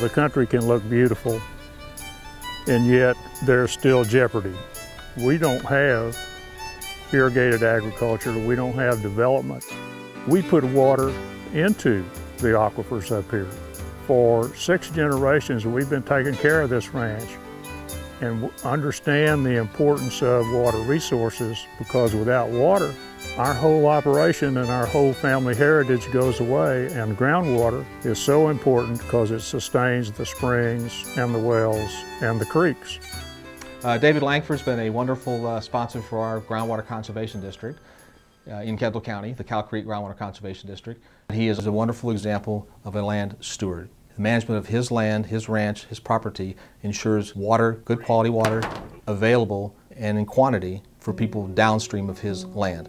The country can look beautiful, and yet there's still jeopardy. We don't have irrigated agriculture, we don't have development. We put water into the aquifers up here. For 6 generations we've been taking care of this ranch and understand the importance of water resources, because without water, our whole operation and our whole family heritage goes away. And groundwater is so important because it sustains the springs and the wells and the creeks. David Langford's been a wonderful sponsor for our groundwater conservation district in Kendall County, the Cow Creek Groundwater Conservation District. He is a wonderful example of a land steward. The management of his land, his ranch, his property ensures water, good quality water, available and in quantity for people downstream of his land.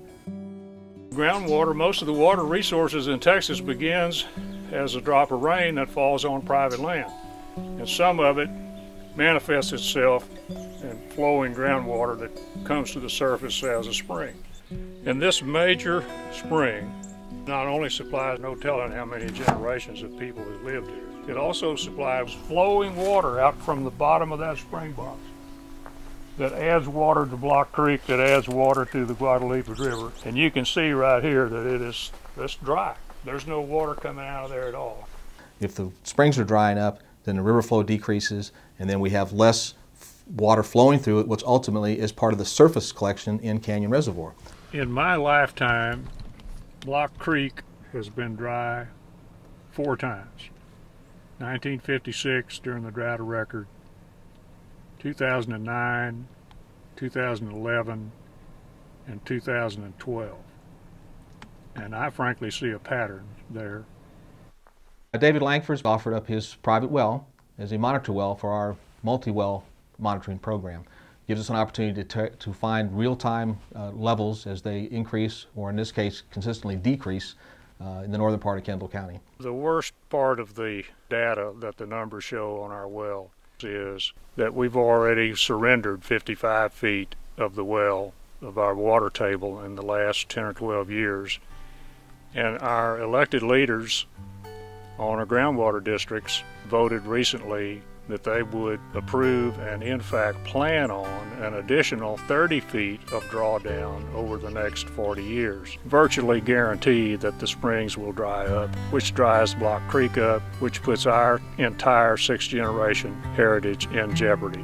Groundwater, most of the water resources in Texas begins as a drop of rain that falls on private land. And some of it manifests itself in flowing groundwater that comes to the surface as a spring. And this major spring not only supplies no telling how many generations of people have lived here, it also supplies flowing water out from the bottom of that spring box that adds water to Block Creek, that adds water to the Guadalupe River. And you can see right here that it's dry. There's no water coming out of there at all. If the springs are drying up, then the river flow decreases, and then we have less water flowing through it, which ultimately is part of the surface collection in Canyon Reservoir. In my lifetime, Block Creek has been dry 4 times. 1956 during the drought record, 2009, 2011, and 2012. And I frankly see a pattern there. David Langford's offered up his private well as a monitor well for our multi-well monitoring program. Gives us an opportunity to find real-time levels as they increase, or in this case, consistently decrease in the northern part of Kendall County. The worst part of the data that the numbers show on our well is that we've already surrendered 55 feet of the well of our water table in the last 10 or 12 years. And our elected leaders on our groundwater districts voted recently that they would approve and in fact plan on an additional 30 feet of drawdown over the next 40 years. Virtually guarantee that the springs will dry up, which dries Block Creek up, which puts our entire 6th generation heritage in jeopardy.